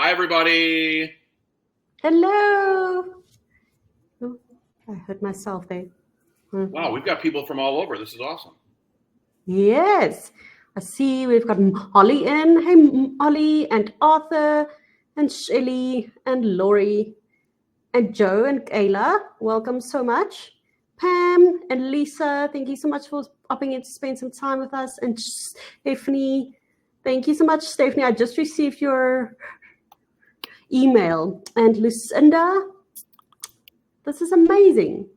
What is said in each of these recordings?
Hi, everybody. Hello. Oh, I heard myself there. Wow, we've got people from all over. This is awesome. Yes. I see we've got Holly in. Hey, Holly and Arthur and Shelley and Laurie and Joe and Kayla. Welcome so much. Pam and Lisa, thank you so much for popping in to spend some time with us. And Stephanie, thank you so much, Stephanie. I just received your email. And Lucinda, this is amazing.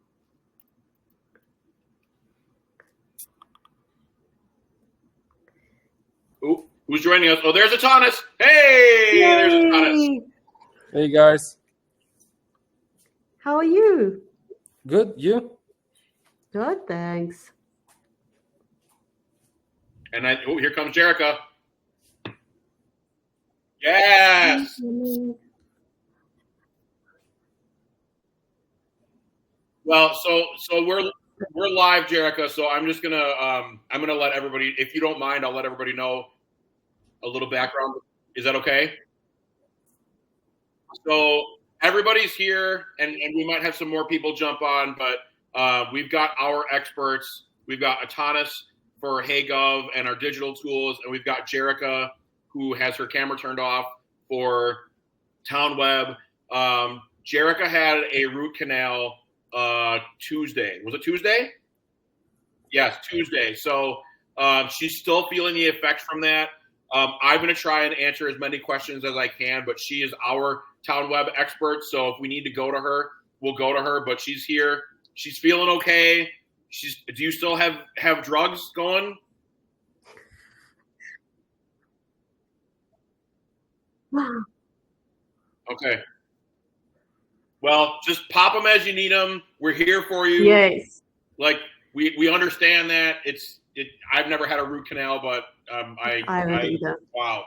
Ooh, who's joining us? Oh, there's Atanas. Hey, Yay. there's Atanas. Hey, guys. How are you? Good, you? Good, thanks. And here comes Jerica. Yes. Well, so we're live, Jerica. So I'm just gonna let everybody, if you don't mind, I'll let everybody know a little background. Is that okay? So everybody's here, and we might have some more people jump on, but we've got our experts. We've got Atanas for HeyGov and our digital tools, and we've got Jerica, who has her camera turned off, for TownWeb. Jerica had a root canal Tuesday. Was it Tuesday? Yes, Tuesday. So she's still feeling the effects from that. I'm going to try and answer as many questions as I can, but she is our TownWeb expert. So if we need to go to her, we'll go to her. But she's here. She's feeling okay. Do you still have drugs going? Wow. Okay. Well, just pop them as you need them. We're here for you. Yes. Like we understand that I've never had a root canal, but I don't either. Wow.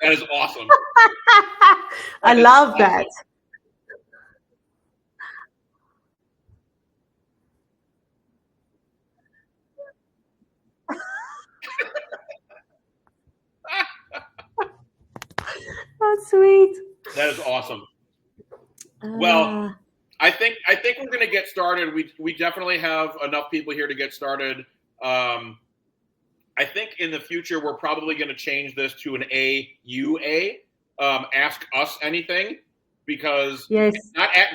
That is awesome. I love that. Oh, sweet. That is awesome. Well, I think we're going to get started. We definitely have enough people here to get started. I think in the future we're probably going to change this to an AUA, ask us anything, because yes,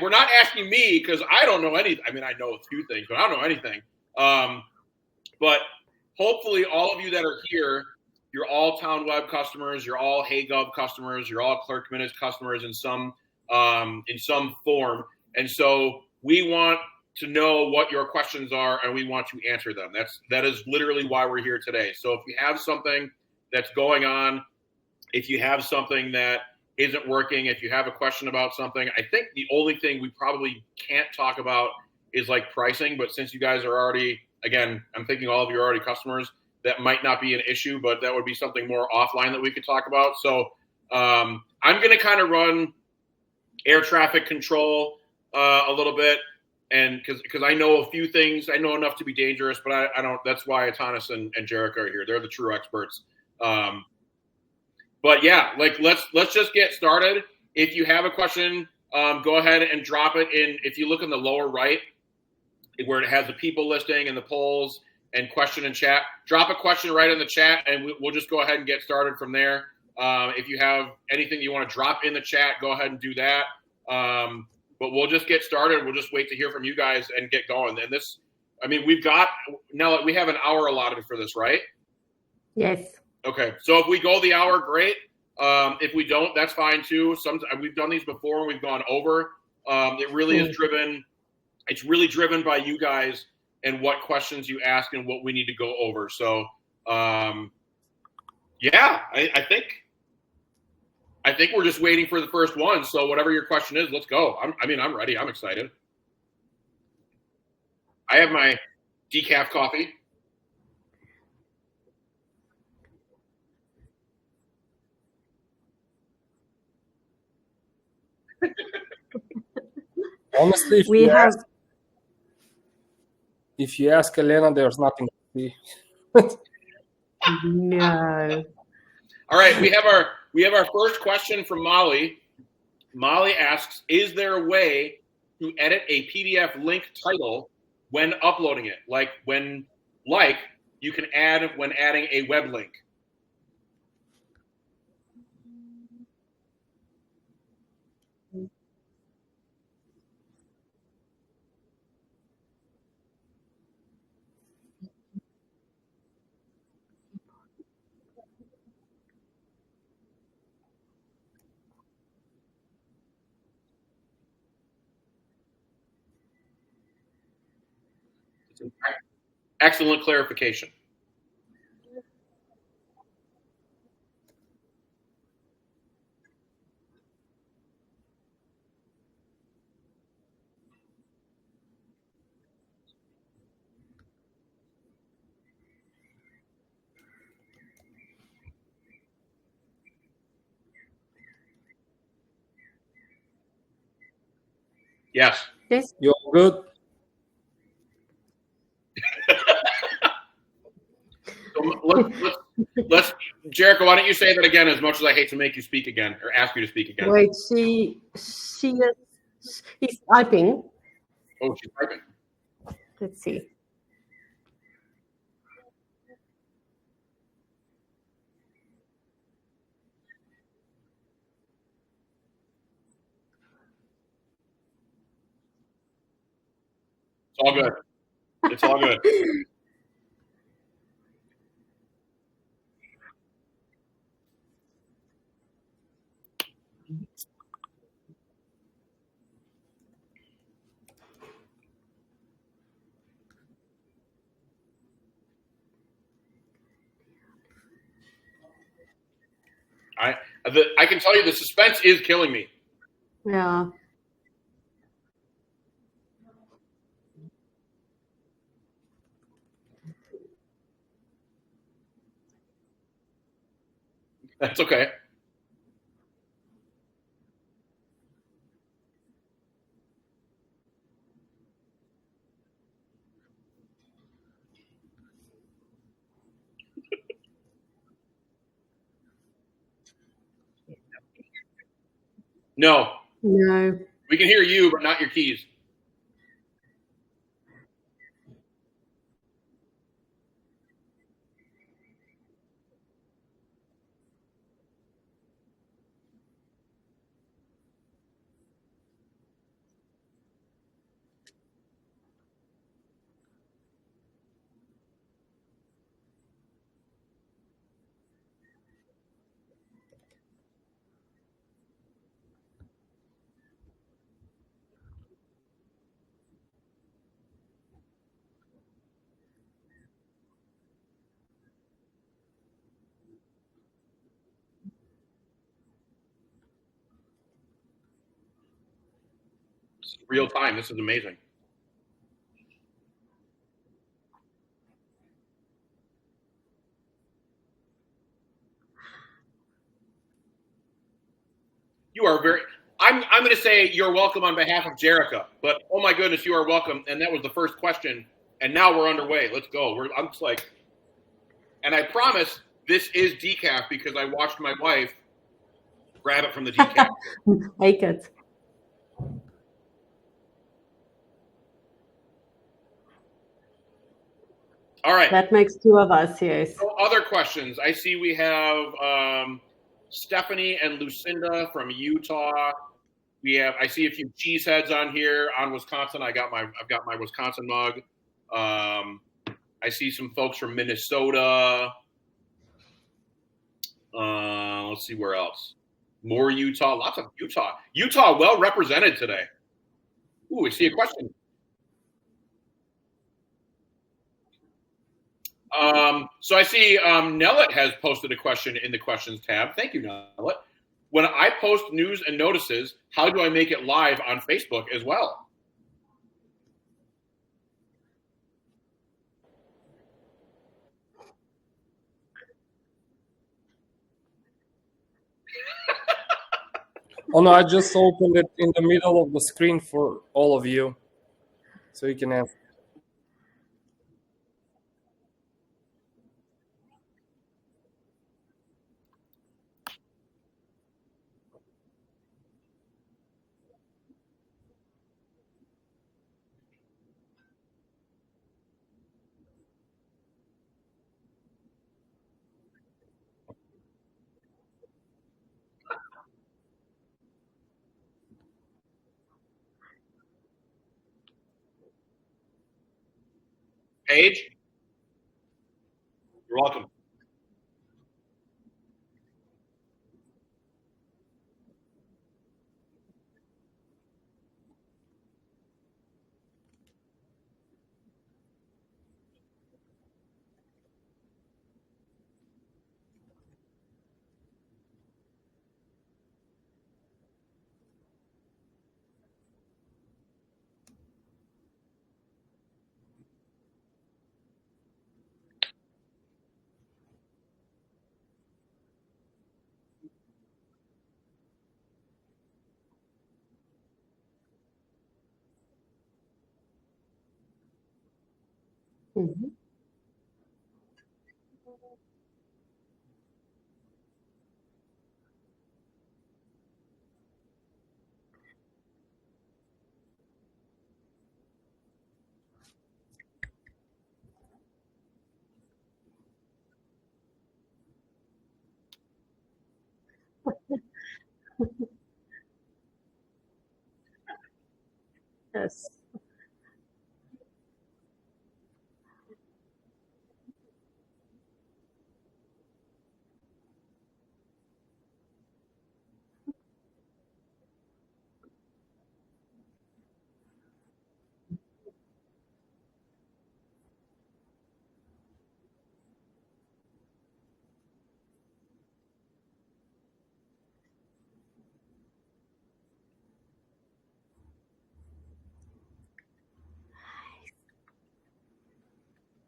we're not asking me because I don't know anything. I mean, I know a few things, but I don't know anything. But hopefully all of you that are here, you're all TownWeb customers, you're all HeyGov customers, you're all Clerk Minutes customers in some form. And so we want to know what your questions are, and we want to answer them. That is literally why we're here today. So if you have something that's going on, if you have something that isn't working, if you have a question about something, I think the only thing we probably can't talk about is like pricing. But since you guys are already, again, I'm thinking all of you are already customers, that might not be an issue, but that would be something more offline that we could talk about. So I'm going to kind of run air traffic control a little bit. And because I know a few things, I know enough to be dangerous, but I don't. That's why Atanas and Jerica are here. They're the true experts. But yeah, like let's just get started. If you have a question, go ahead and drop it in. If you look in the lower right, where it has the people listing and the polls and question and chat, drop a question right in the chat, and we'll just go ahead and get started from there. If you have anything you want to drop in the chat, go ahead and do that. But we'll just get started. We'll just wait to hear from you guys and get going. And this, I mean, we have an hour allotted for this, right? Yes. Okay. So if we go the hour, great. If we don't, that's fine too. We've done these before and we've gone over. It really is driven. It's really driven by you guys and what questions you ask and what we need to go over. So, yeah, I think we're just waiting for the first one. So whatever your question is, let's go. I'm ready. I'm excited. I have my Decaf coffee. Honestly, We have if you ask Elena, there's nothing to see. no. All right, we have our first question from Molly. Molly asks, "Is there a way to edit a PDF link title when uploading it? Like you can add when adding a web link?" Excellent clarification. Yes. Yes. You all good? So let's Jericho, why don't you say that again, as much as I hate to make you speak again or ask you to speak again? Wait, he's typing. Oh, she's typing. Let's see. It's all good. It's all good. I can tell you the suspense is killing me. Yeah. That's okay. No, No. we can hear you, but not your keys. It's real time. This is amazing. You are very. I'm going to say you're welcome on behalf of Jericho, but oh my goodness, you are welcome. And that was the first question, and now we're underway. Let's go. I'm just like, and I promise this is decaf because I watched my wife grab it from the decaf. Make it. All right. That makes two of us, yes. So other questions. I see we have Stephanie and Lucinda from Utah. I see a few cheeseheads on here on Wisconsin. I've got my Wisconsin mug. I see some folks from Minnesota. Let's see where else. More Utah. Lots of Utah. Utah well represented today. Ooh, I see a question. So I see Nellet has posted a question in the questions tab. Thank you, Nellet. When I post news and notices, how do I make it live on Facebook as well? Oh no, I just opened it in the middle of the screen for all of you, so you can ask. Paige, you're welcome. Mhm. Yes.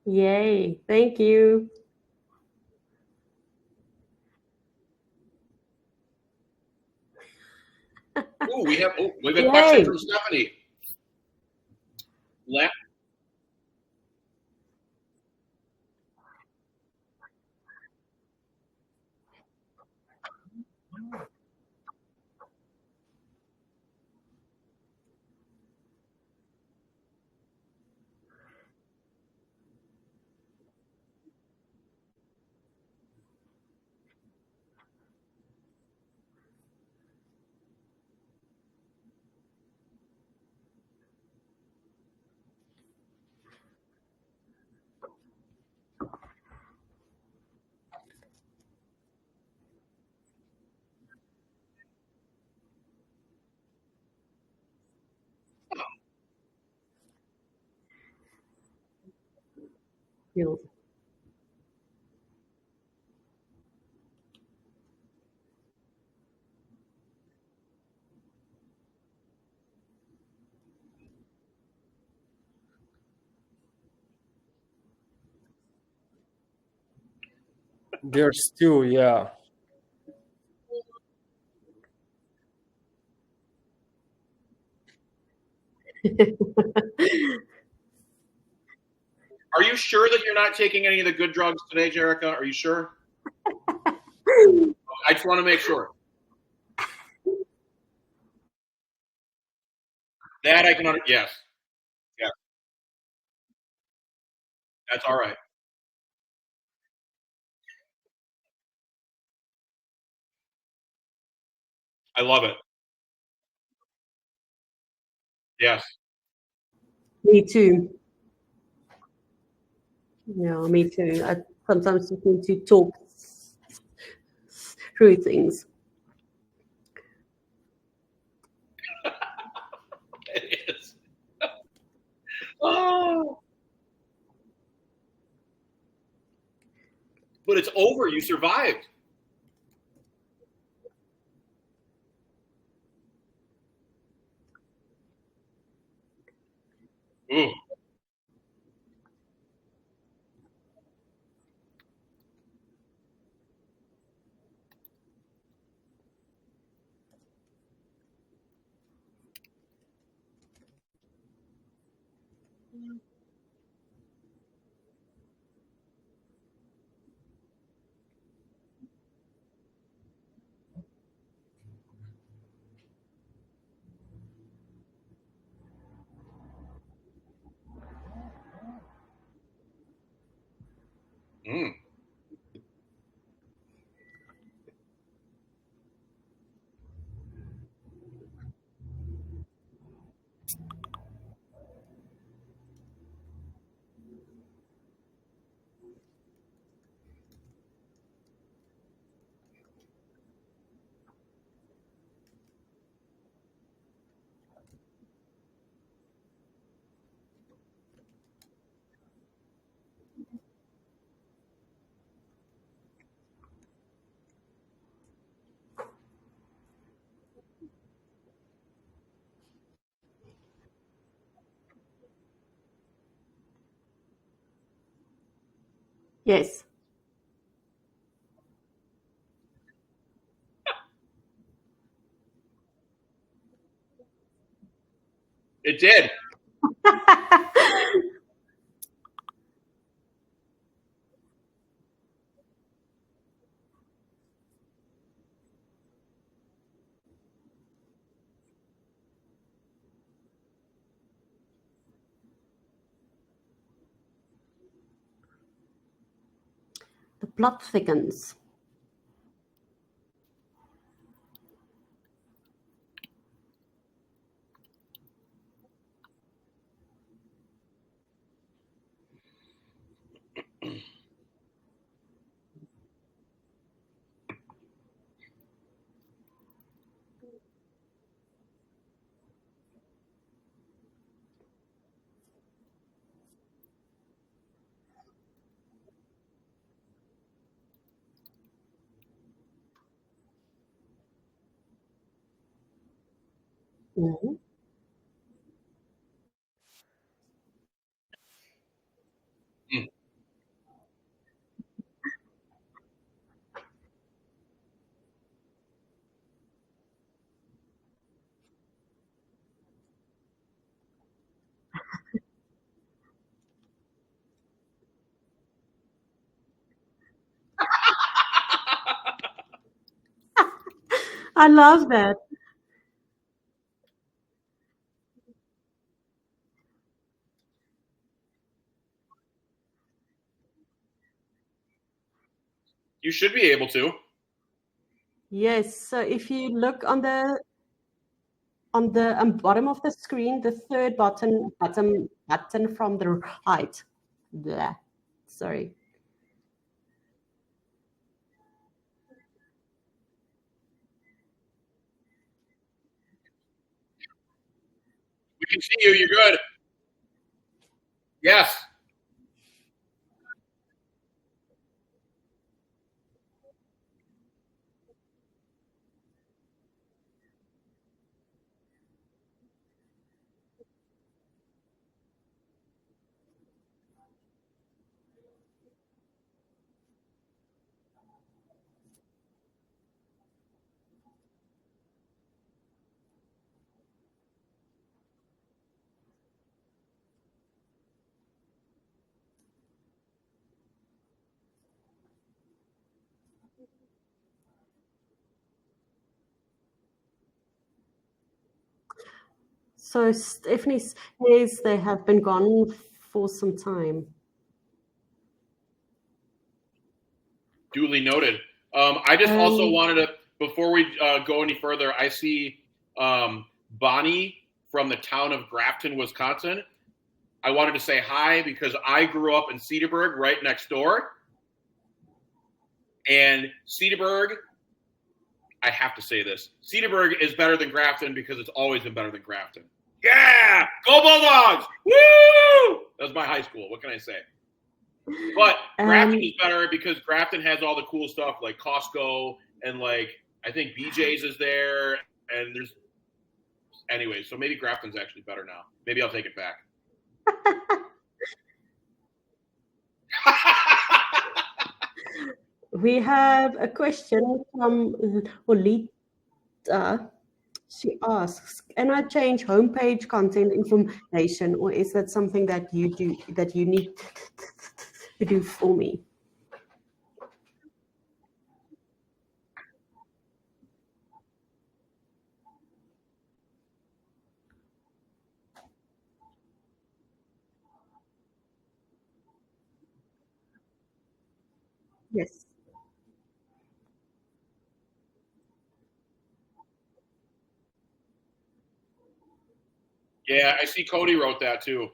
Yay. Thank you. Ooh, we have a question Yay. from Stephanie. La- You. There's two, yeah. Are you sure that you're not taking any of the good drugs today, Jerica? Are you sure? I just want to make sure. That I can yes. Yeah, that's all right. I love it. Yes. Me too. Yeah, me too. I sometimes just need to talk through things. It is. Oh, but it's over. You survived. Ooh. Mm. Yes. It did. The plot thickens. Mhm. Mm. I love that. You should be able to. Yes. So if you look on the bottom of the screen, the third button from the right. Blah. Sorry. We can see you. You're good. Yes. So Stephanie says they have been gone for some time. Duly noted. I just also Um, wanted to, before we go any further, I see Bonnie from the town of Grafton, Wisconsin. I wanted to say hi because I grew up in Cedarburg, right next door. And Cedarburg, I have to say this, Cedarburg is better than Grafton because it's always been better than Grafton. Yeah! Go Bulldogs! Woo! That was my high school. What can I say? But Grafton is better because Grafton has all the cool stuff like Costco and like I think BJ's is there and there's anyway, so maybe Grafton's actually better now. Maybe I'll take it back. we have a question from Olita. She asks, can I change homepage content information, or is that something that you do, that you need to do for me? Yes. Yeah, I see Cody wrote that too.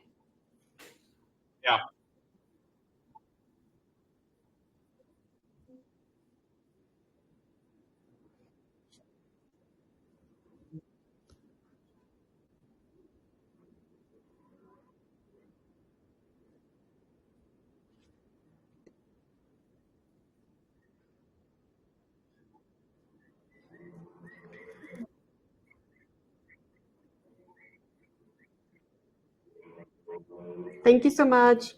Yeah. Thank you so much.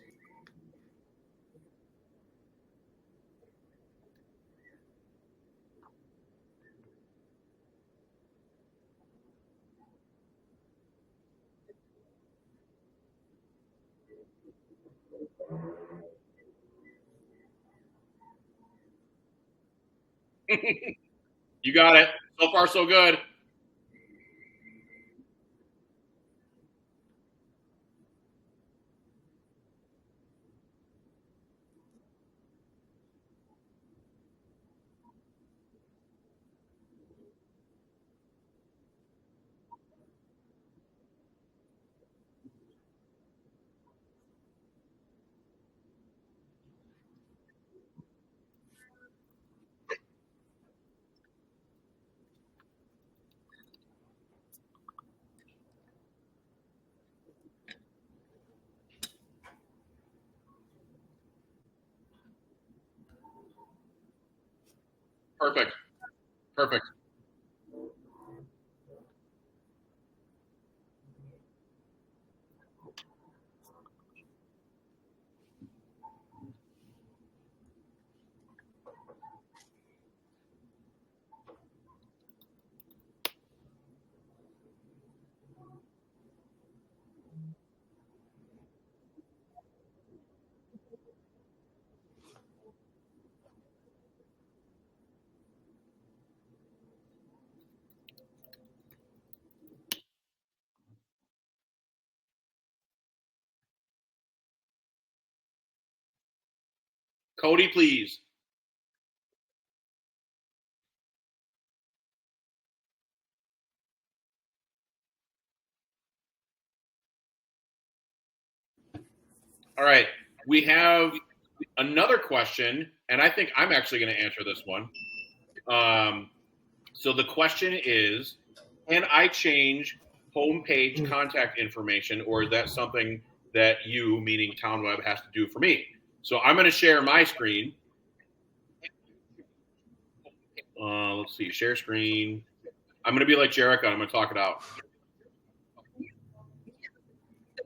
You got it. So far, so good. Perfect. Perfect. Cody, please. All right. We have another question, and I think I'm actually going to answer this one. So the question is, can I change homepage contact information, or is that something that you, meaning TownWeb, has to do for me? So I'm going to share my screen. Let's see, share screen. I'm going to be like Jericho. I'm going to talk it out.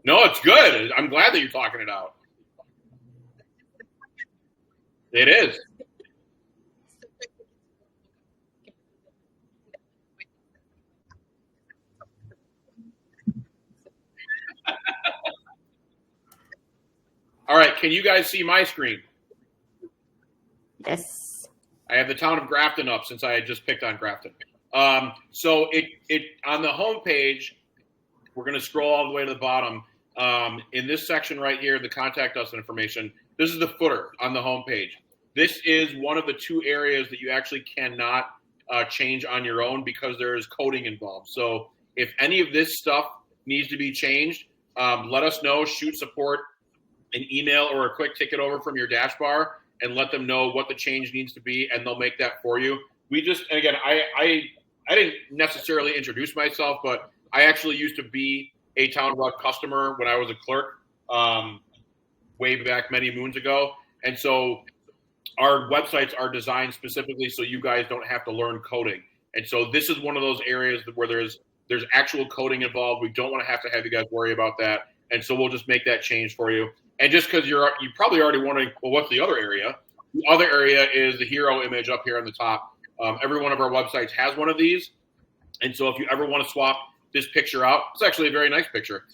No, it's good. I'm glad that you're talking it out. It is. All right. Can you guys see my screen? Yes. I have the town of Grafton up since I had just picked on Grafton. So it on the home page, we're going to scroll all the way to the bottom. In this section right here, the contact us information, this is the footer on the home page. This is one of the two areas that you actually cannot change on your own because there is coding involved. So if any of this stuff needs to be changed, let us know. Shoot support an email or a quick ticket over from your dash bar and let them know what the change needs to be, and they'll make that for you. We just, and again, I didn't necessarily introduce myself, but I actually used to be a TownWeb customer when I was a clerk way back many moons ago. And so our websites are designed specifically so you guys don't have to learn coding. And so this is one of those areas where there's actual coding involved. We don't want to have you guys worry about that. And so we'll just make that change for you. And just because you're probably already wondering, well, what's the other area? The other area is the hero image up here on the top. Every one of our websites has one of these. And so if you ever want to swap this picture out, it's actually a very nice picture.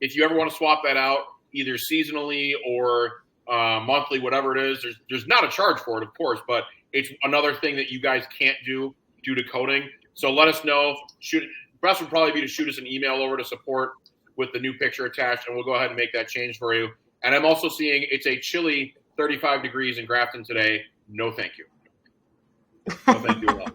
If you ever want to swap that out, either seasonally or monthly, whatever it is, there's not a charge for it, of course, but it's another thing that you guys can't do due to coding. So let us know. Best would probably be to shoot us an email over to support with the new picture attached, and we'll go ahead and make that change for you. And I'm also seeing it's a chilly 35 degrees in Grafton today. No, thank you. No, thank you at all.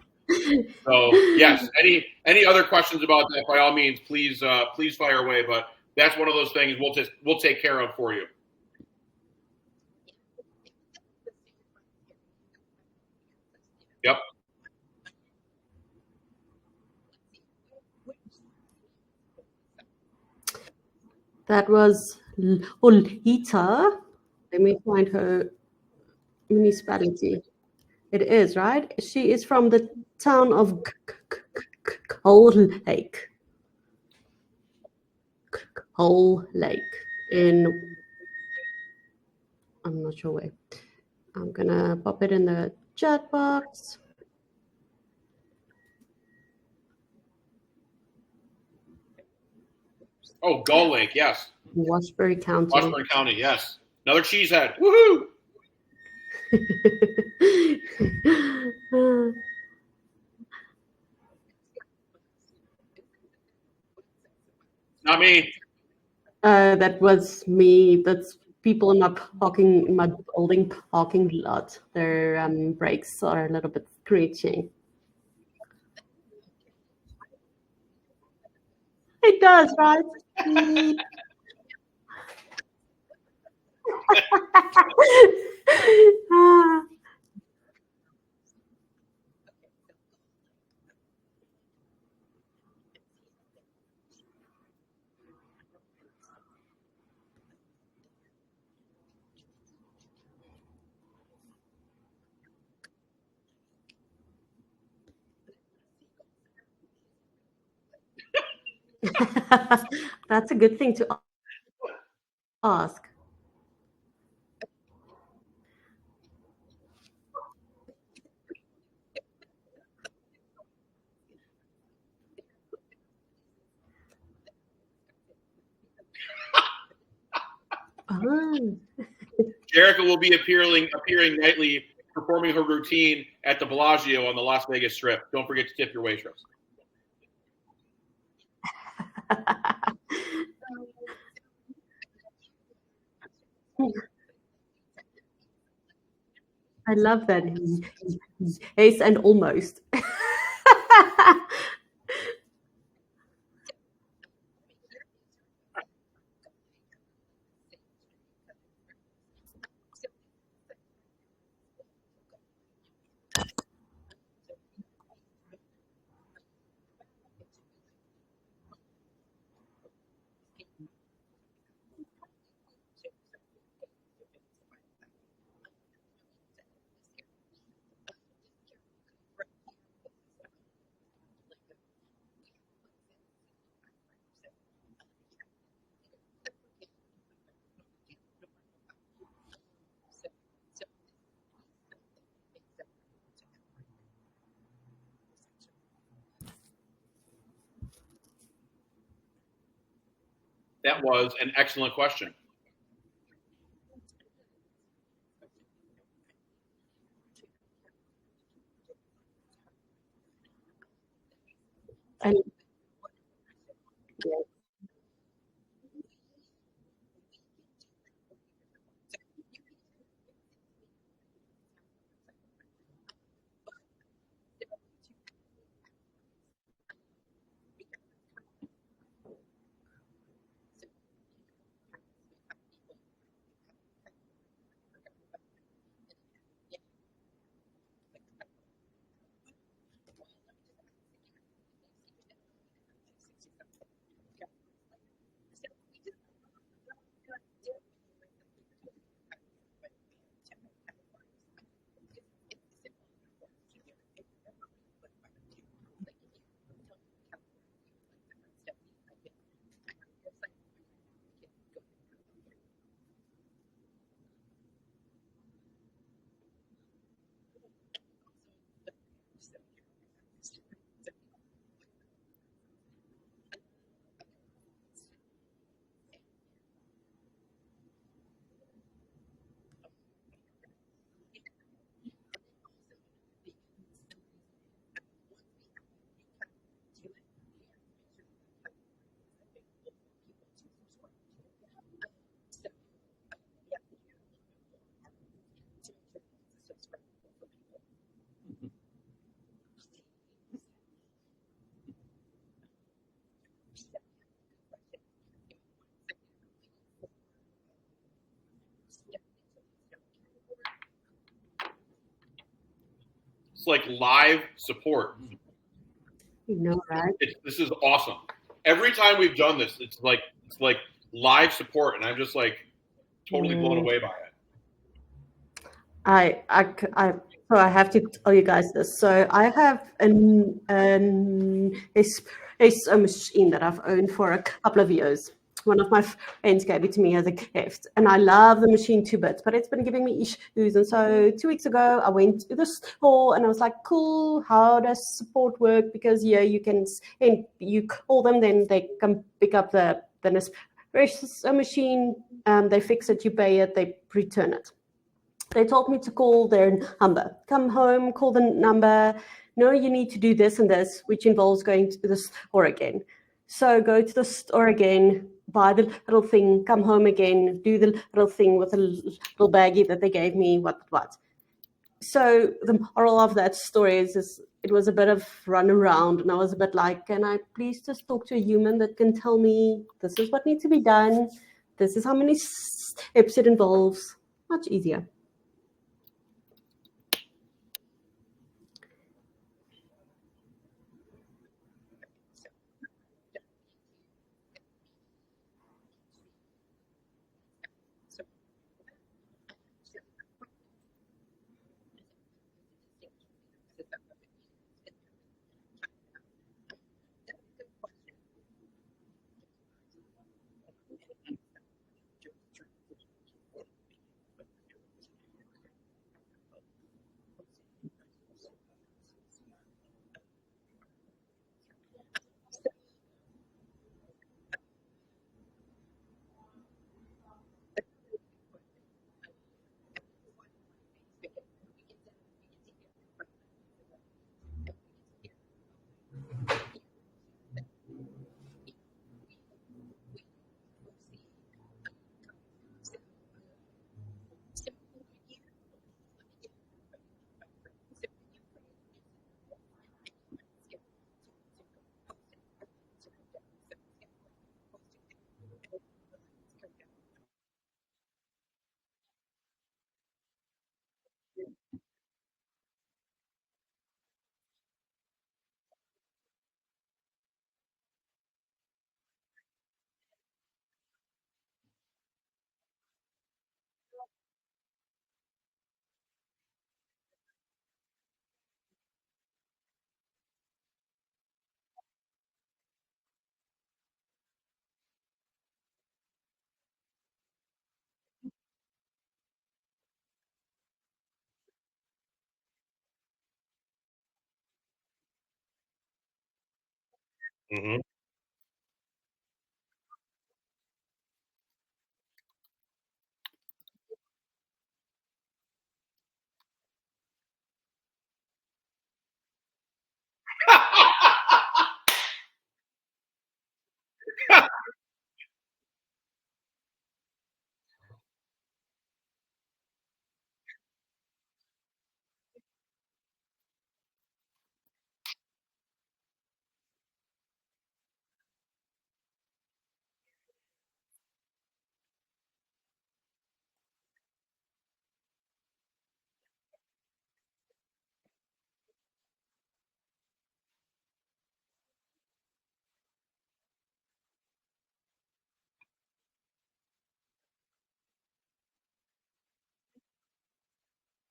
So yes, any other questions about that? By all means, please fire away. But that's one of those things we'll take care of for you. Yep. That was Lolita. Let me find her municipality. It is, right? She is from the town of Cold Lake. Cold Lake in, I'm not sure where. I'm gonna pop it in the chat box. Oh, Gull Lake, yes. Washburn County. Washburn County, yes. Another cheesehead. Woohoo! Not me. That was me. That's people in my building parking lot. Their brakes are a little bit screeching. It does, right? That's a good thing to ask. Jerica will be appearing nightly, performing her routine at the Bellagio on the Las Vegas Strip. Don't forget to tip your waitress. I love that. Yes, and almost. That was an excellent question. And It's like live support. You know, right? This is awesome. Every time we've done this, it's like live support, and I'm just like totally blown away by it. So I have to tell you guys this. So I have an espresso machine that I've owned for a couple of years. One of my friends gave it to me as a gift, and I love the machine to bits, but it's been giving me issues. And so 2 weeks ago, I went to the store and I was like, cool, how does support work? Because you can, and you call them, then they come pick up the espresso machine, they fix it, you pay it, they return it. They told me to call their number. Come home, call the number. No, you need to do this and this, which involves going to the store again. So go to the store again, buy the little thing, come home again, do the little thing with a little baggie that they gave me, what. So the moral of that story is it was a bit of run around, and I was a bit like, can I please just talk to a human that can tell me this is what needs to be done, this is how many steps it involves. Much easier. Mm-hmm.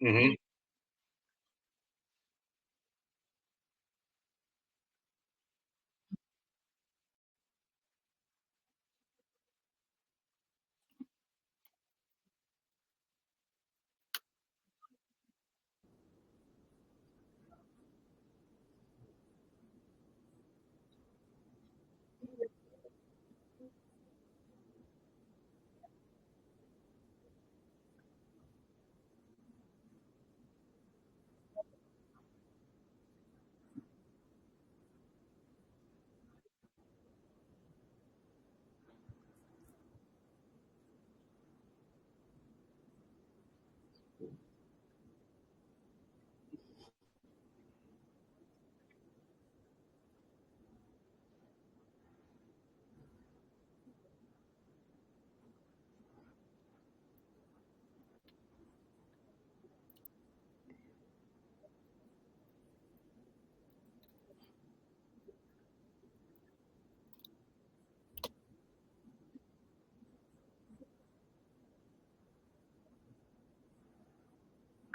Mm-hmm.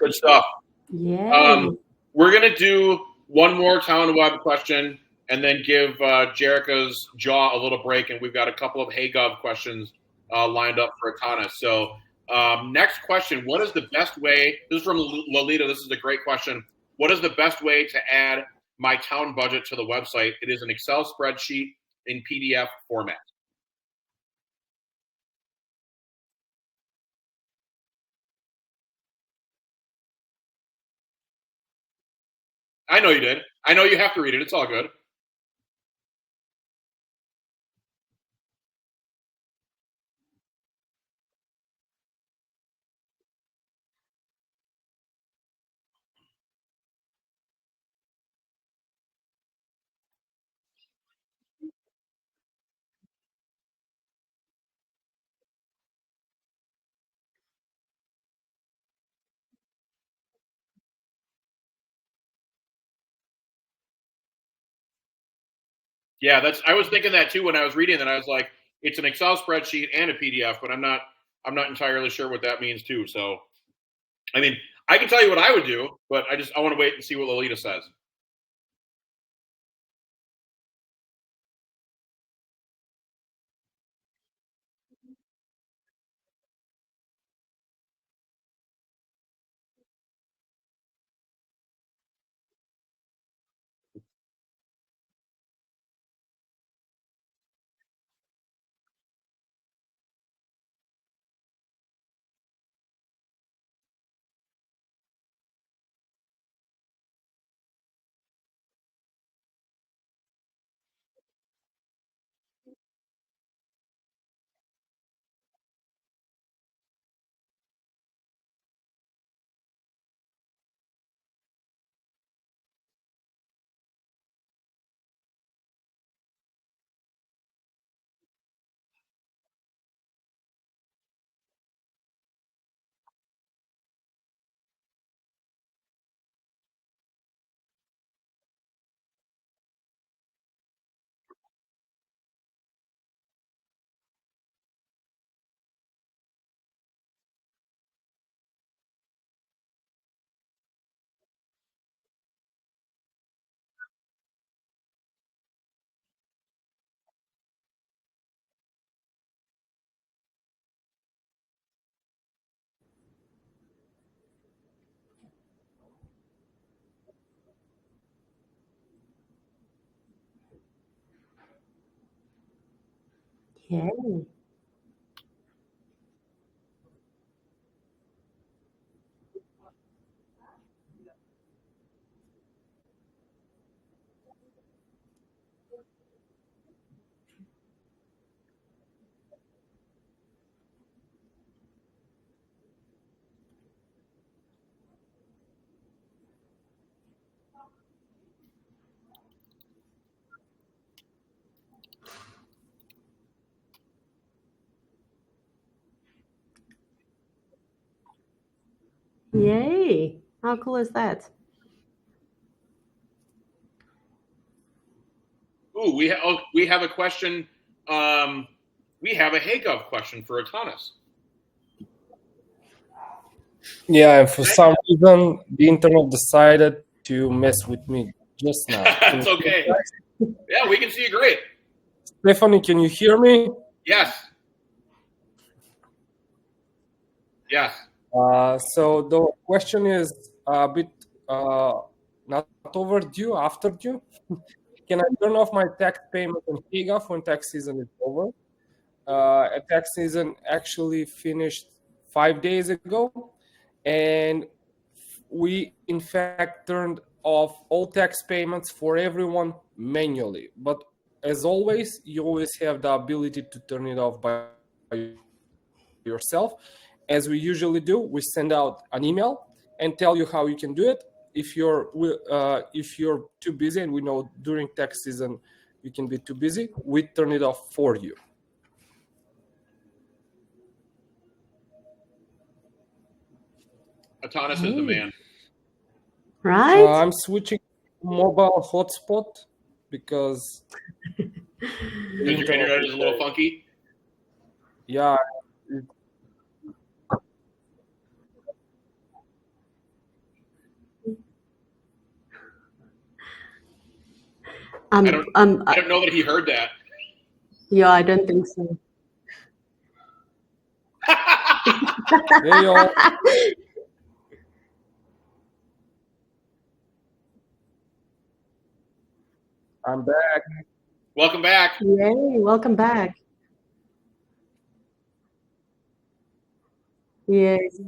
Good stuff. Yay. We're going to do one more Town Web question and then give Jerica's jaw a little break. And we've got a couple of HeyGov questions lined up for Atanas. So next question, what is the best way, this is from Lolita, this is a great question. What is the best way to add my town budget to the website? It is an Excel spreadsheet in PDF format. I know you did. I know you have to read it. It's all good. Yeah, I was thinking that too when I was reading that. I was like, it's an Excel spreadsheet and a PDF, but I'm not entirely sure what that means too. So, I mean, I can tell you what I would do, but I want to wait and see what Lolita says. Yay. Yay. How cool is that? Ooh, we have a question. We have a HeyGov question for Atanas. Yeah, and for some reason, the internet decided to mess with me just now. That's okay. Yeah, we can see you great. Stephanie, can you hear me? Yes. Yes. So the question is a bit not overdue, after due. Can I turn off my tax payment on HeyGov when tax season is over? A tax season actually finished 5 days ago, and we in fact turned off all tax payments for everyone manually. But as always, you always have the ability to turn it off by yourself. As we usually do, we send out an email and tell you how you can do it. If you're too busy, and we know during tax season you can be too busy, we turn it off for you. Atanas is the man. Right? I'm switching to mobile hotspot because the Because your internet is a little funky. Yeah. I don't know that he heard that. Yeah, I don't think so. Hey, y'all. I'm back. Welcome back. Yay, welcome back. Yes.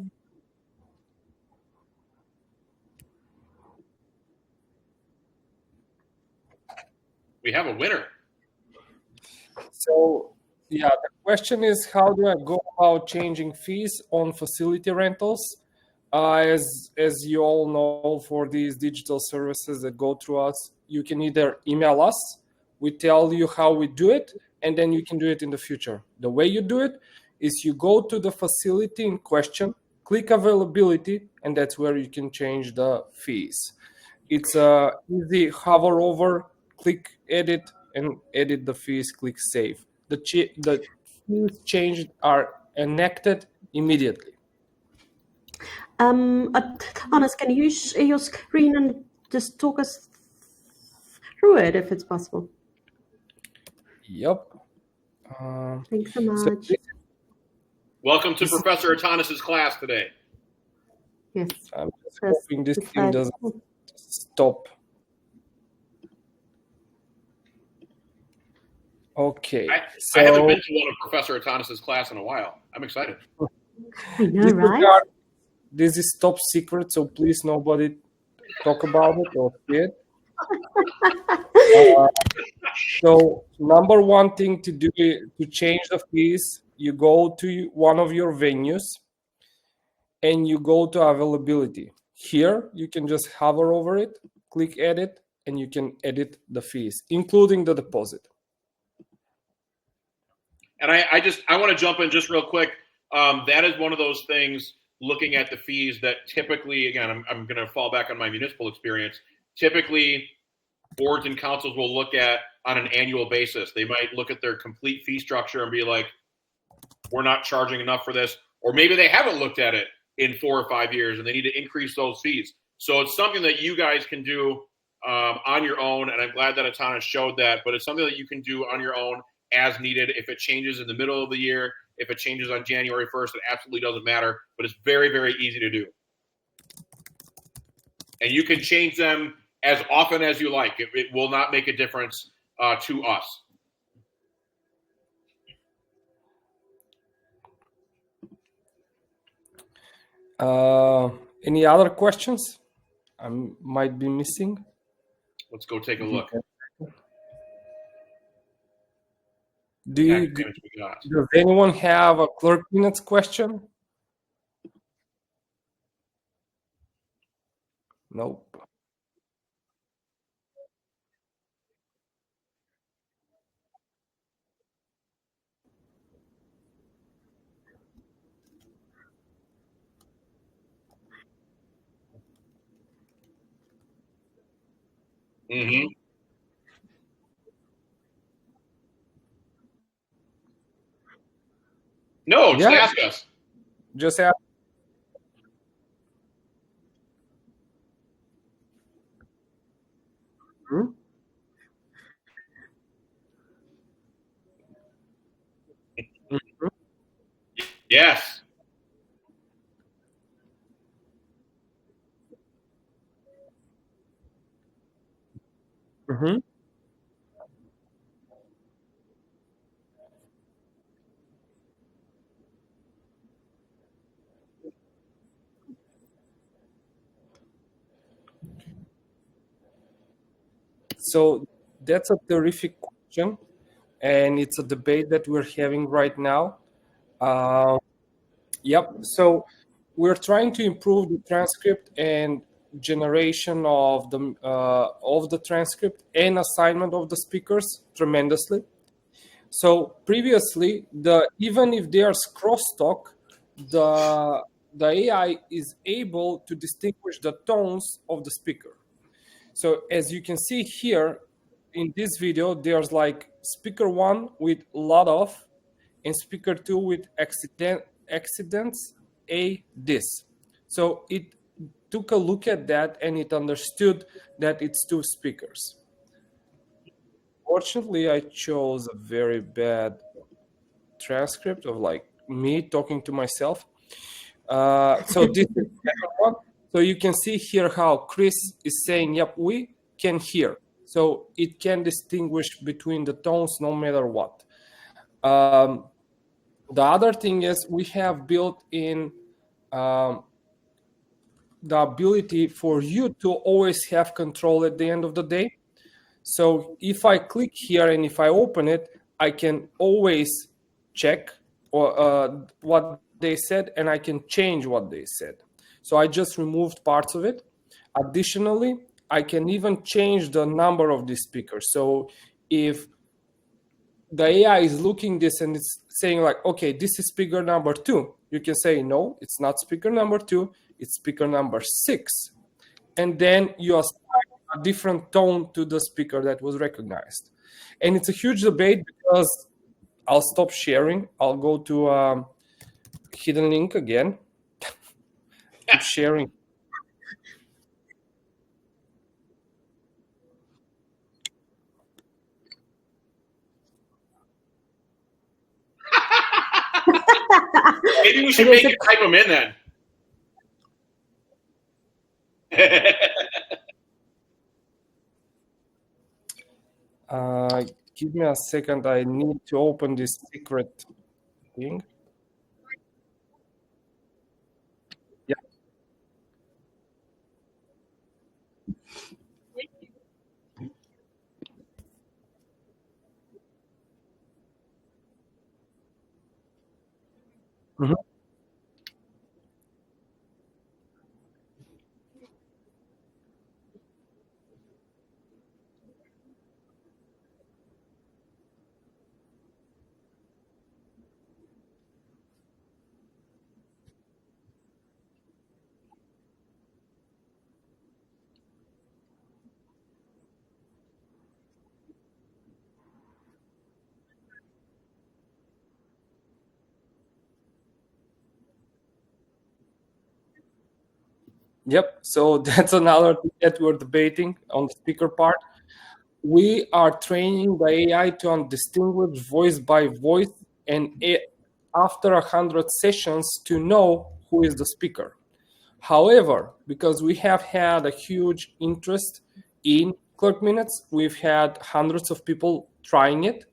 We have a winner. So, yeah, the question is, how do I go about changing fees on facility rentals? As you all know, for these digital services that go through us, you can either email us, we tell you how we do it, and then you can do it in the future. The way you do it is you go to the facility in question, click availability, and that's where you can change the fees. It's easy hover over, click edit, and edit the fees, click save. The fees changed are enacted immediately. Atanas, can you share your screen and just talk us through it if it's possible? Yep. Thanks so So much. Welcome to Professor Atanas' class today. Yes. I'm just hoping this It's thing like- doesn't stop. Okay. I So haven't been to one of Professor Atanas' class in a while. I'm excited. I know, right? this is top secret, so please nobody talk about it or see it. So number one thing to do to change the fees, you go to one of your venues and you go to availability. Here you can just hover over it, click edit, and you can edit the fees, including the deposit. And I want to jump in just real quick. That is one of those things, looking at the fees, that typically, again, I'm going to fall back on my municipal experience. Typically, boards and councils will look at on an annual basis. They might look at their complete fee structure and be like, we're not charging enough for this. Or maybe they haven't looked at it in 4 or 5 years and they need to increase those fees. So it's something that you guys can do on your own. And I'm glad that Atanas showed that, but it's something that you can do on your own as needed. If it changes in the middle of the year, if it changes on January 1st, it absolutely doesn't matter, but it's very, very easy to do. And you can change them as often as you like. It will not make a difference to us. Any other questions I might be missing? Let's go take a look. Does anyone have a clerk minutes question? Nope. Mm-hmm. No, just ask us. Just ask. Hmm? Mm-hmm. Yes. Mm-hmm. So that's a terrific question, and it's a debate that we're having right now. Yep. So we're trying to improve the transcript and generation of the transcript and assignment of the speakers tremendously. So previously, even if there's crosstalk, the AI is able to distinguish the tones of the speaker. So as you can see here in this video, there's like speaker 1 with lot of, and speaker 2 with accidents, this. So it took a look at that and it understood that it's 2 speakers. Unfortunately, I chose a very bad transcript of like me talking to myself. So this is the second one. So you can see here how Chris is saying, yep, we can hear. So it can distinguish between the tones no matter what. The other thing is we have built in the ability for you to always have control at the end of the day. So if I click here and if I open it, I can always check what they said and I can change what they said. So I just removed parts of it. Additionally, I can even change the number of the speakers. So if the AI is looking this and it's saying like, okay, this is speaker number 2, you can say, no, it's not speaker number 2, it's speaker number 6. And then you assign a different tone to the speaker that was recognized. And it's a huge debate because I'll stop sharing. I'll go to hidden link again. Keep sharing. Maybe we should make you type them in then. Give me a second. I need to open this secret thing. Yeah. Mhm. Yep. So that's another thing that we're debating on the speaker part. We are training the AI to distinguish voice by voice, and after 100 sessions to know who is the speaker. However, because we have had a huge interest in clerk minutes, we've had hundreds of people trying it,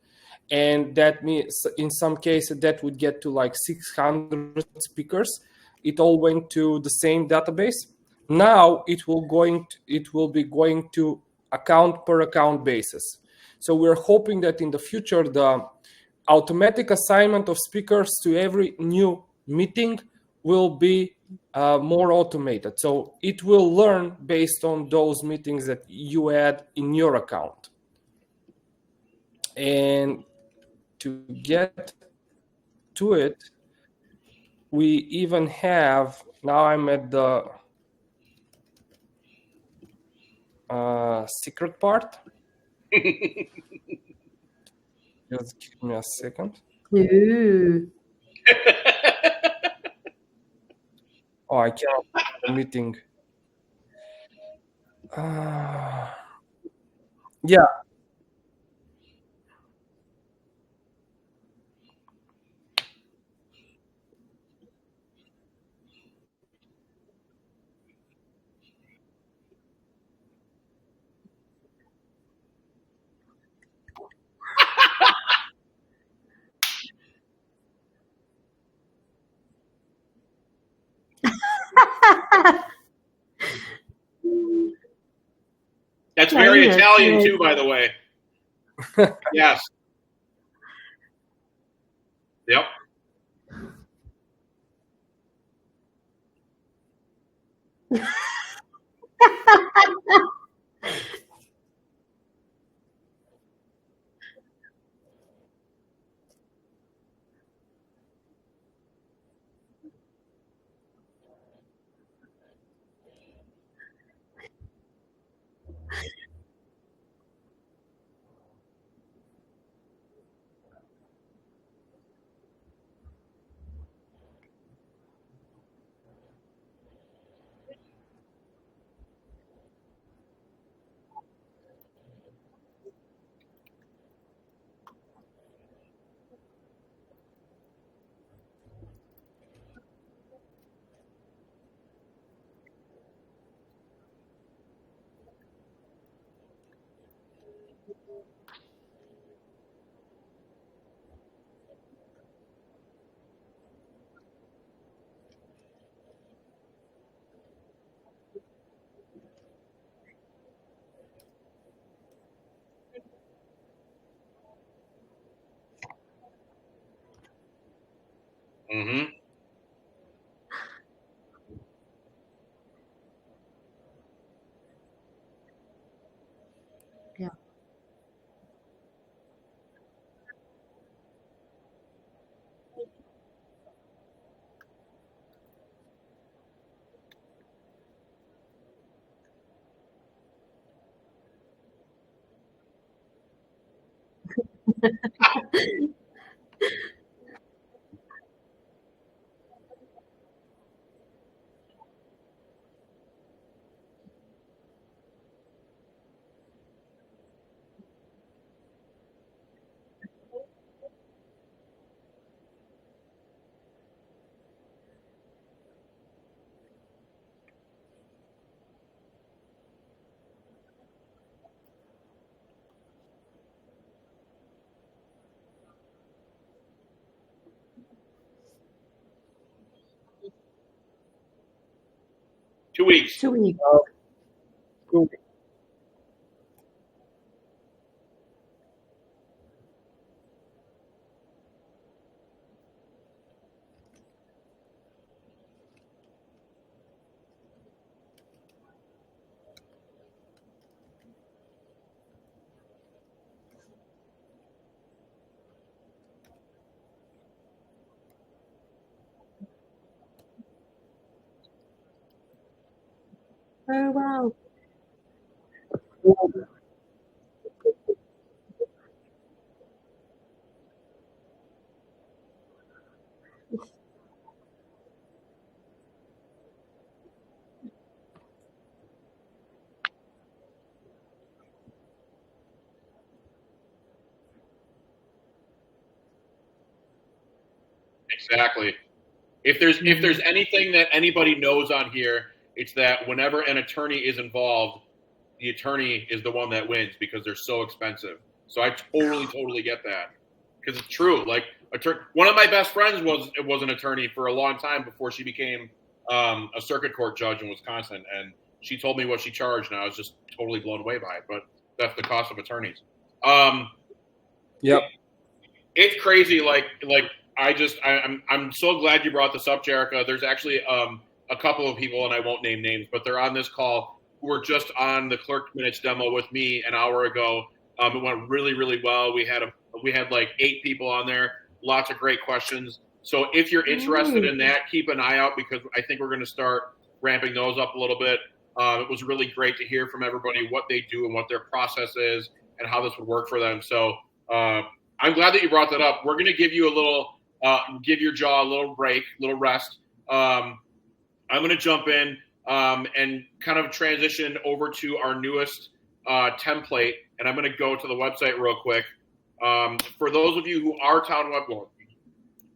and that means in some cases that would get to like 600 speakers. It all went to the same database. Now it will be going to account per account basis. So we're hoping that in the future the automatic assignment of speakers to every new meeting will be more automated. So it will learn based on those meetings that you add in your account. And to get to it, we even have, now I'm at the secret part. Just give me a second. Ooh. Oh, I cannot find the meeting. Yeah. That's very Nice, Italian nice. too, by the way. Yes. Yep. Mm-hmm. Yeah. Two weeks. 2 weeks. Cool. Oh, wow. Exactly. If there's anything that anybody knows on here, it's that whenever an attorney is involved, the attorney is the one that wins because they're so expensive. So I totally get that because it's true. Like one of my best friends was an attorney for a long time before she became a circuit court judge in Wisconsin, and she told me what she charged, and I was just totally blown away by it. But that's the cost of attorneys. Yep. It's crazy. I'm so glad you brought this up, Jerica. There's actually a couple of people, and I won't name names, but they're on this call who were just on the Clerk Minutes demo with me an hour ago. It went really well. We had like 8 people on there. Lots of great questions. So if you're interested in that, keep an eye out because I think we're going to start ramping those up a little bit. It was really great to hear from everybody what they do and what their process is and how this would work for them. So I'm glad that you brought that up. We're going to give you a little, give your jaw a little break, a little rest. I'm going to jump in and kind of transition over to our newest template, and I'm going to go to the website real quick. For those of you who are Town Web, well,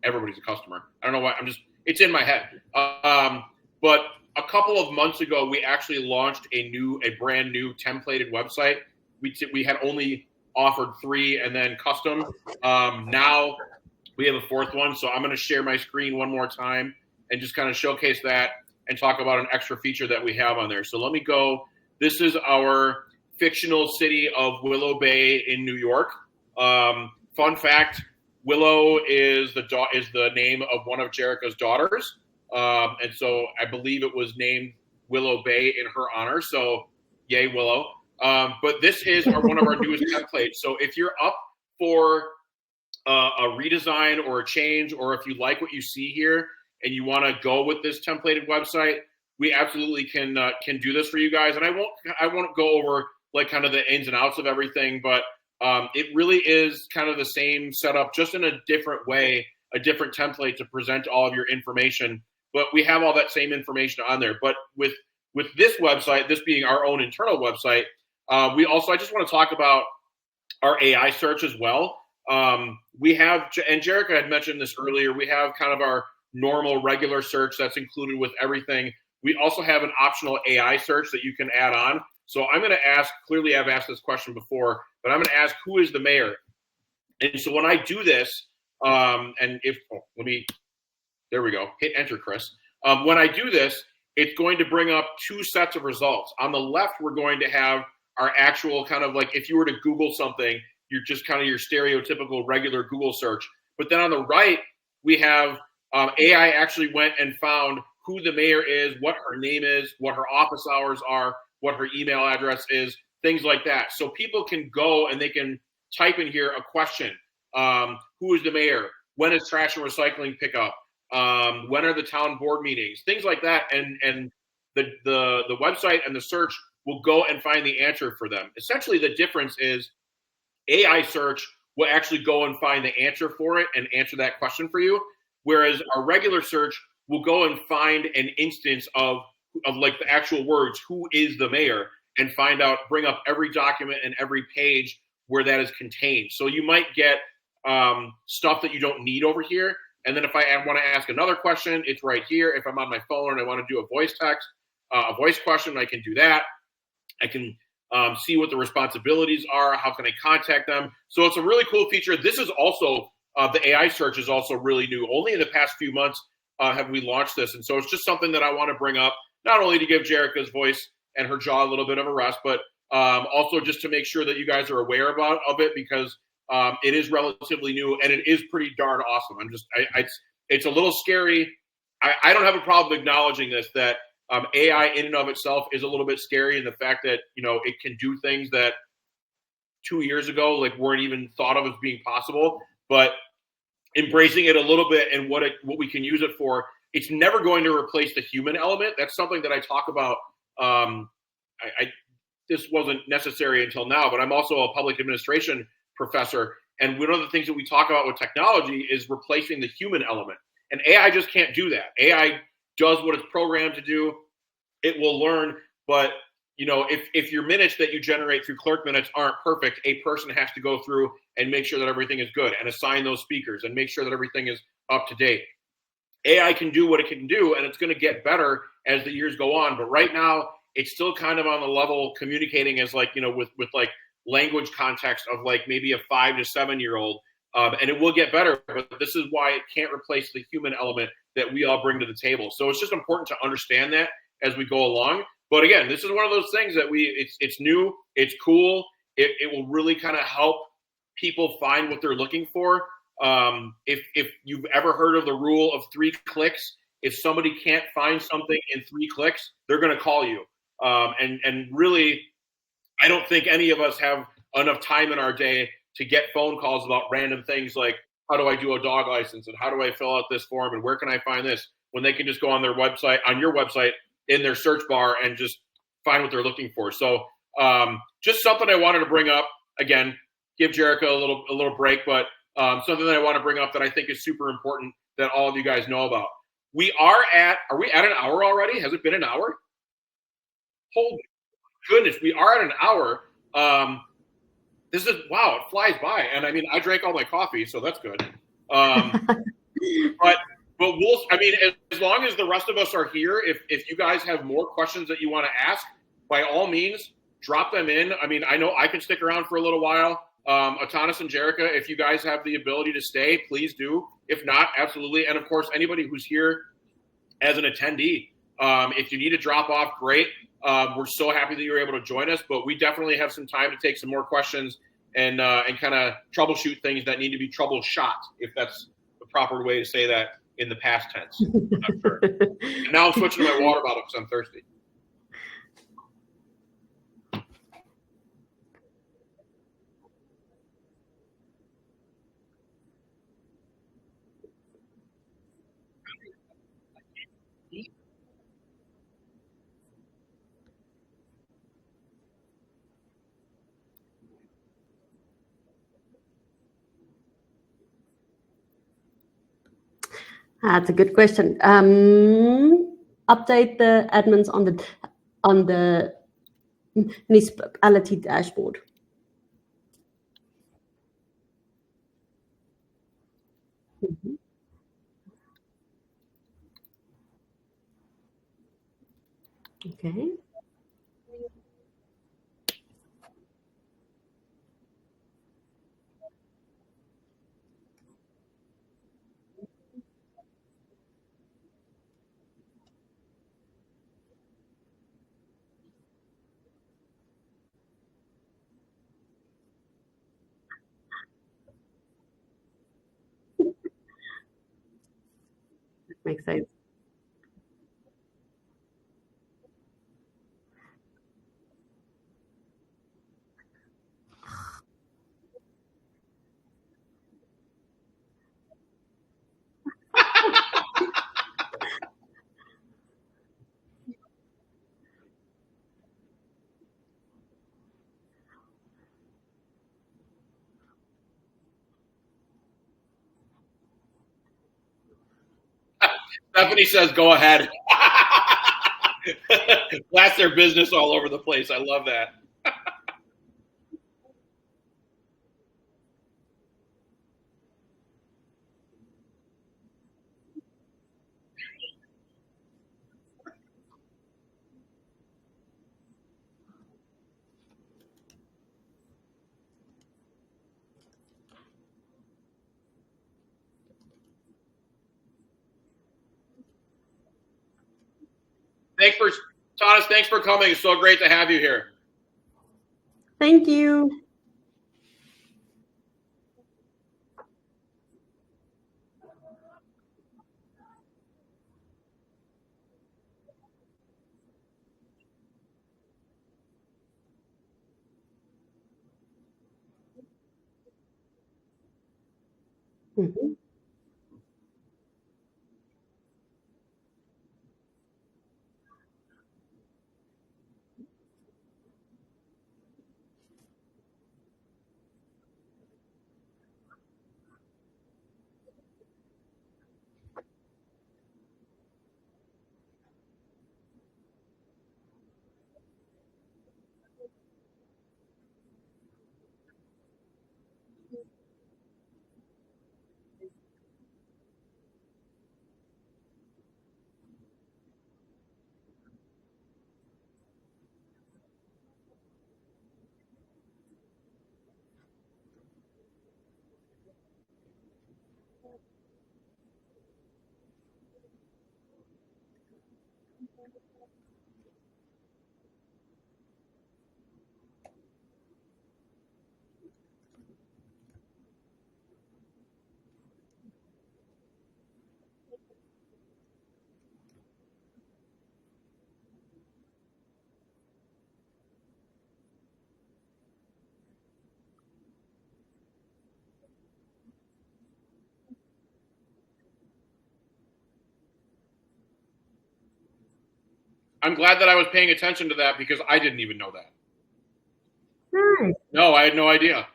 everybody's a customer. I don't know why. It's in my head. But a couple of months ago, we actually launched a brand new templated website. We had only offered 3 and then custom. Now we have a 4th one. So I'm going to share my screen one more time and just kind of showcase that and talk about an extra feature that we have on there. So let me go. This is our fictional city of Willow Bay in New York. Fun fact, Willow is the name of one of Jerica's daughters. And so I believe it was named Willow Bay in her honor. So yay, Willow. But this is one of our newest templates. So if you're up for a redesign or a change, or if you like what you see here and you want to go with this templated website, we absolutely can do this for you guys. And I won't go over like kind of the ins and outs of everything, but it really is kind of the same setup, just in a different way, a different template to present all of your information. But we have all that same information on there. But with this website, this being our own internal website, I just want to talk about our AI search as well. We have, and Jerica had mentioned this earlier, we have kind of our normal regular search that's included with everything. We also have an optional AI search that you can add on. So I'm going to ask, clearly I've asked this question before, but I'm going to ask, who is the mayor? And so when I do this, there we go, hit enter, Chris. When I do this, it's going to bring up 2 sets of results. On the left, we're going to have our actual kind of like, if you were to Google something, you're just kind of your stereotypical regular Google search. But then on the right, we have AI actually went and found who the mayor is, what her name is, what her office hours are, what her email address is, things like that. So people can go and they can type in here a question. Who is the mayor? When is trash and recycling pickup? When are the town board meetings? Things like that. And the website and the search will go and find the answer for them. Essentially, the difference is AI search will actually go and find the answer for it and answer that question for you. Whereas our regular search will go and find an instance of like the actual words, who is the mayor, and find out, bring up every document and every page where that is contained. So you might get stuff that you don't need over here. And then if I want to ask another question, it's right here. If I'm on my phone and I want to do a voice text, a voice question, I can do that. I can see what the responsibilities are. How can I contact them? So it's a really cool feature. This is also, the AI search is also really new. Only in the past few months have we launched this. And so it's just something that I want to bring up, not only to give Jerica's voice and her jaw a little bit of a rest, but also just to make sure that you guys are aware of it, because it is relatively new and it is pretty darn awesome. It's a little scary. I don't have a problem acknowledging this, that AI in and of itself is a little bit scary, and the fact that, you know, it can do things that 2 years ago like weren't even thought of as being possible. But embracing it a little bit and what we can use it for, it's never going to replace the human element. That's something that I talk about. This wasn't necessary until now, but I'm also a public administration professor, and one of the things that we talk about with technology is replacing the human element. And AI just can't do that. AI does what it's programmed to do. It will learn, but you know, if your minutes that you generate through Clerk Minutes aren't perfect, a person has to go through and make sure that everything is good and assign those speakers and make sure that everything is up to date. AI can do what it can do, and it's going to get better as the years go on. But right now, it's still kind of on the level communicating as like, you know, with like language context of like maybe a 5 to 7 year old. And it will get better, but this is why it can't replace the human element that we all bring to the table. So it's just important to understand that as we go along. But again, this is one of those things that it's new, it's cool. It will really kind of help people find what they're looking for. If you've ever heard of the rule of 3 clicks, if somebody can't find something in 3 clicks, they're going to call you. And really, I don't think any of us have enough time in our day to get phone calls about random things like, how do I do a dog license, and how do I fill out this form, and where can I find this, when they can just go on their website, on your website, in their search bar and just find what they're looking for. So just something I wanted to bring up. Again, give Jerica a little break, but something that I want to bring up that I think is super important that all of you guys know about. Are we at an hour already? Has it been an hour? Holy goodness, we are at an hour. This is, wow, it flies by. And I mean, I drank all my coffee, so that's good. But as long as the rest of us are here, if you guys have more questions that you want to ask, by all means, drop them in. I mean, I know I can stick around for a little while. Atanas and Jerica, if you guys have the ability to stay, please do. If not, absolutely. And of course, anybody who's here as an attendee, if you need to drop off, great. We're so happy that you were able to join us, but we definitely have some time to take some more questions and kind of troubleshoot things that need to be troubleshot, if that's the proper way to say that in the past tense. I'm sure. And now I'm switching to my water bottle because I'm thirsty. That's a good question. Update the admins on the municipality dashboard. Mhm. Okay. Makes sense. Stephanie says, "Go ahead." That's their business all over the place. I love that. Thanks for Thomas. Thanks for coming. It's so great to have you here. Thank you. Mhm. I'm glad that I was paying attention to that because I didn't even know that. Nice. No, I had no idea.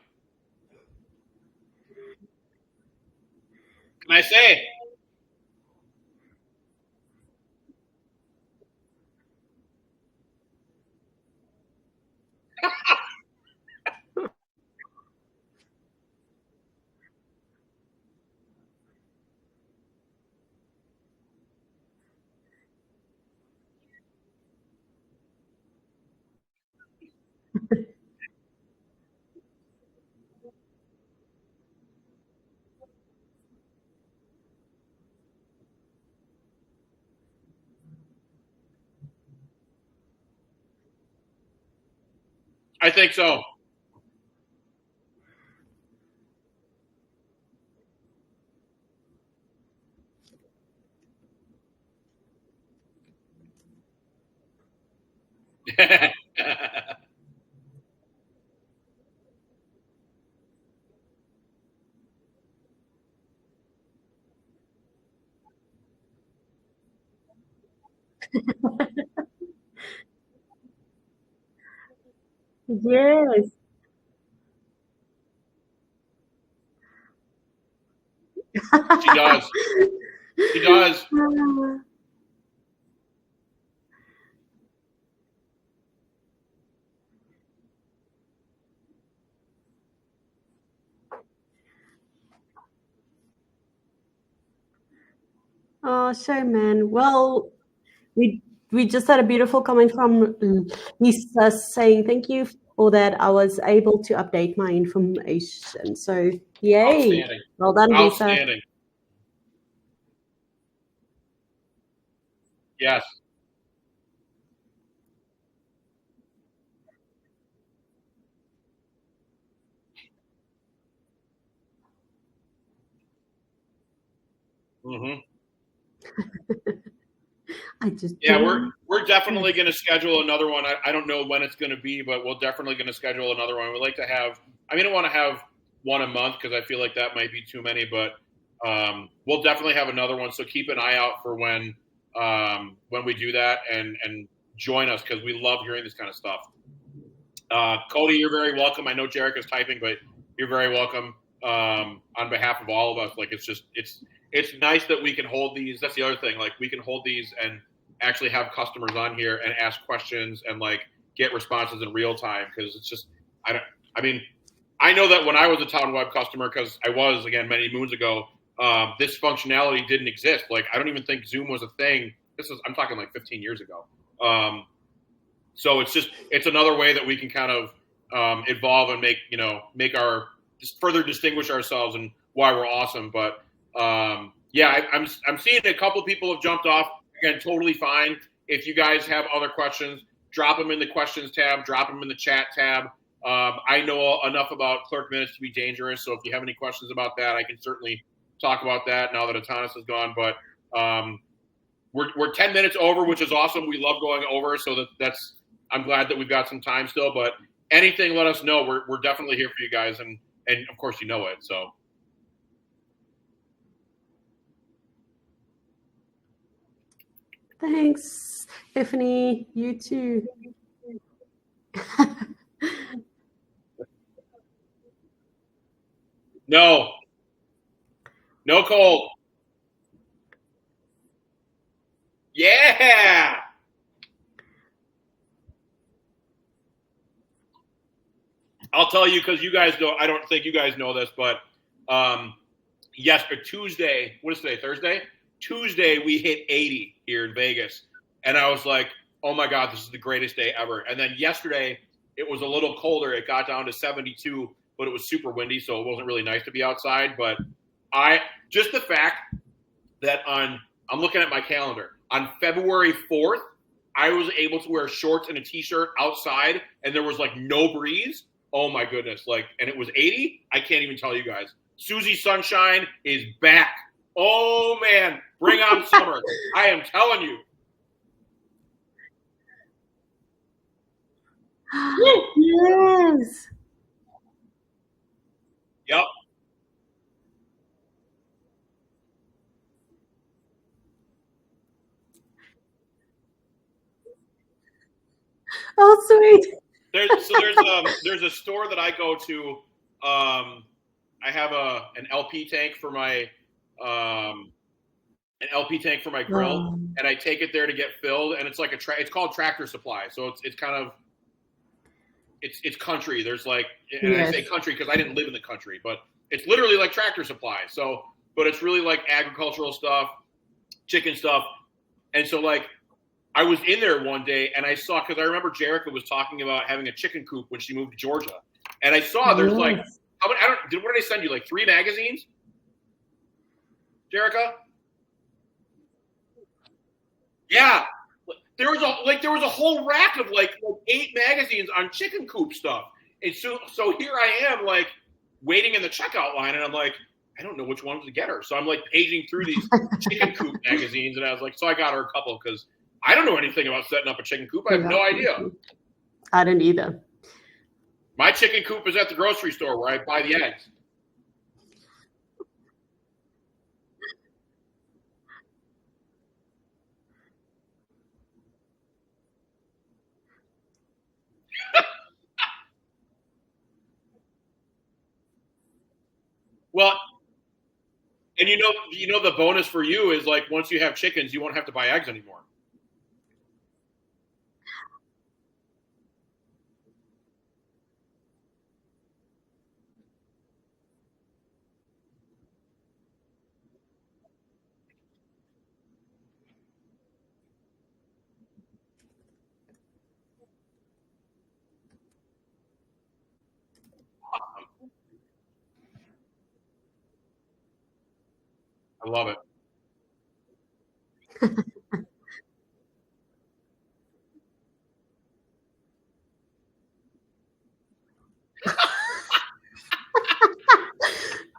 Can I say? I think so. Yes. She does. She does. Oh, shame, man. Well, we just had a beautiful comment from Lisa saying thank you for that. I was able to update my information. So yay. Outstanding. Well done, Lisa. Outstanding. Yes. Hmm. I just Yeah, don't. we're definitely going to schedule another one. I don't know when it's going to be, but we're definitely going to schedule another one. We'd like to have. I mean, I don't want to have one a month because I feel like that might be too many, but we'll definitely have another one. So keep an eye out for when we do that, and join us because we love hearing this kind of stuff. Cody, you're very welcome. I know Jarek is typing, but you're very welcome on behalf of all of us. Like it's nice that we can hold these. That's the other thing. Like we can hold these and actually have customers on here and ask questions and like get responses in real time because it's just I mean I know that when I was a Town Web customer because I was again many moons ago, this functionality didn't exist. Like I don't even think Zoom was a thing. I'm talking like 15 years ago. So it's another way that we can kind of evolve and make our just further distinguish ourselves and why we're awesome. But yeah, I'm seeing a couple people have jumped off. Again, totally fine. If you guys have other questions, drop them in the questions tab, drop them in the chat tab. I know enough about clerk minutes to be dangerous. So if you have any questions about that, I can certainly talk about that now that Atanas is gone. But we're 10 minutes over, which is awesome. We love going over. So that's I'm glad that we've got some time still. But anything, let us know. We're definitely here for you guys. And of course, you know it. So. Thanks, Stephanie. You too. No cold. Yeah. I'll tell you because you guys don't. I don't think you guys know this, but Tuesday. What is today? Thursday. Tuesday we hit 80 here in Vegas, and I was like, "Oh my god, this is the greatest day ever!" And then yesterday it was a little colder. It got down to 72, but it was super windy, so it wasn't really nice to be outside. But just the fact that I'm looking at my calendar on February 4th, I was able to wear shorts and a t-shirt outside, and there was like no breeze. Oh my goodness! Like, and it was 80. I can't even tell you guys. Susie Sunshine is back. Oh man, bring on summer! I am telling you. Woo! Yes. Yep. Oh, sweet. There's a store that I go to. I have an LP tank for my grill, and I take it there to get filled. And it's like it's called Tractor Supply, so it's kind of it's country. There's like, and I say country because I didn't live in the country, but it's literally like Tractor Supply. So, but it's really like agricultural stuff, chicken stuff, and so like. I was in there one day and I saw, because I remember Jerica was talking about having a chicken coop when she moved to Georgia. And I saw there's like, how many, what did I send you? Like 3 magazines? Jerica? Yeah. There was a whole rack of like 8 magazines on chicken coop stuff. And so here I am like waiting in the checkout line and I'm like, I don't know which ones to get her. So I'm like paging through these chicken coop magazines and I was like, so I got her a couple because I don't know anything about setting up a chicken coop. I have no idea. I don't either. My chicken coop is at the grocery store where I buy the eggs. Well, and you know the bonus for you is like once you have chickens, you won't have to buy eggs anymore. I love it.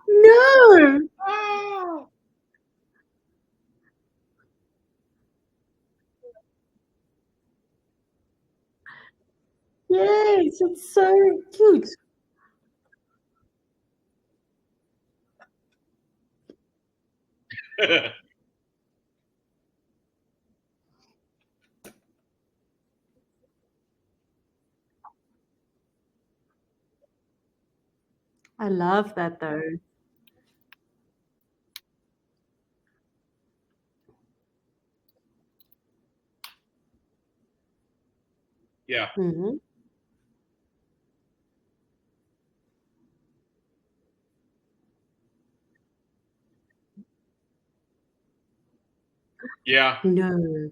No. Oh. Yes, it's so cute. I love that though. Yeah. Hmm. Yeah. No.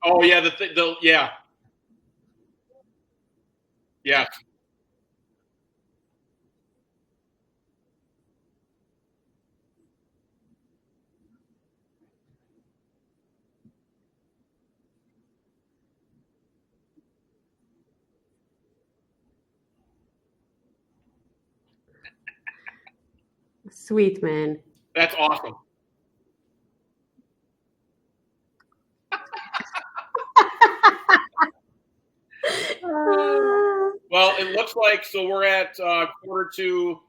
Oh yeah, yeah. Yeah. Sweet man. That's awesome. Ah, Well, it looks like so we're at 1:45.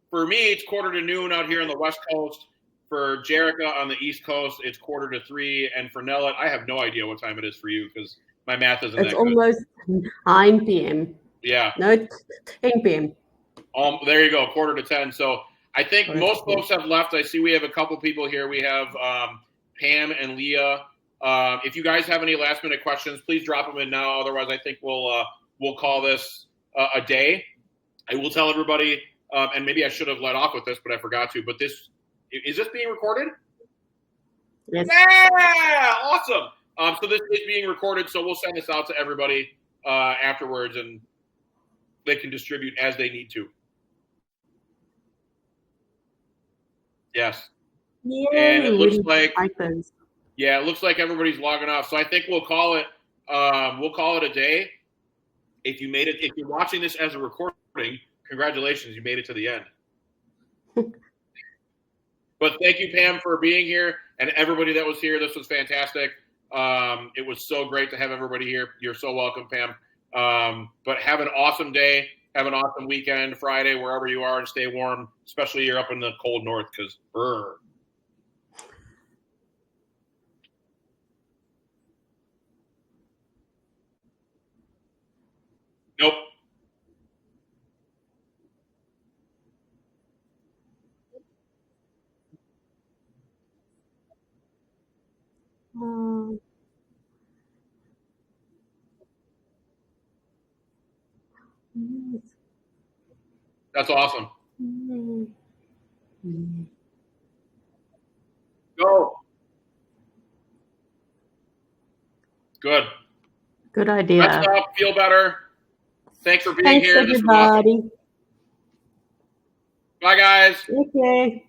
For me, it's 1:45 out here on the West Coast. For Jerica on the East Coast, it's 2:45. And for Nellet, I have no idea what time it is for you because my math isn't it's that good. almost 9 p.m. Yeah. No, it's 10 p.m. There you go, 9:45. So I think Quarter to most 10. folks have left. I see we have a couple people here. We have Pam and Leah. If you guys have any last minute questions, please drop them in now. Otherwise, I think we'll call this a day. I will tell everybody, and maybe I should have let off with this, but I forgot to. But this being recorded? Yes. Yeah, awesome. So this is being recorded, so we'll send this out to everybody afterwards, and they can distribute as they need to. Yes. Yay, And it looks really like like those. it looks like everybody's logging off. So I think we'll call it a day. If you're watching this as a recording, congratulations, you made it to the end. But thank you, Pam, for being here, and everybody that was here. This was fantastic. It was so great to have everybody here. You're so welcome, Pam. But have an awesome day. Have an awesome weekend, Friday, wherever you are, and stay warm, especially you're up in the cold north because Nope. Yes. That's awesome. Mm. Go. Good. Good Rest idea. up. Feel better. Thanks for being Thanks, here. This was awesome. everybody. Bye, guys. Okay.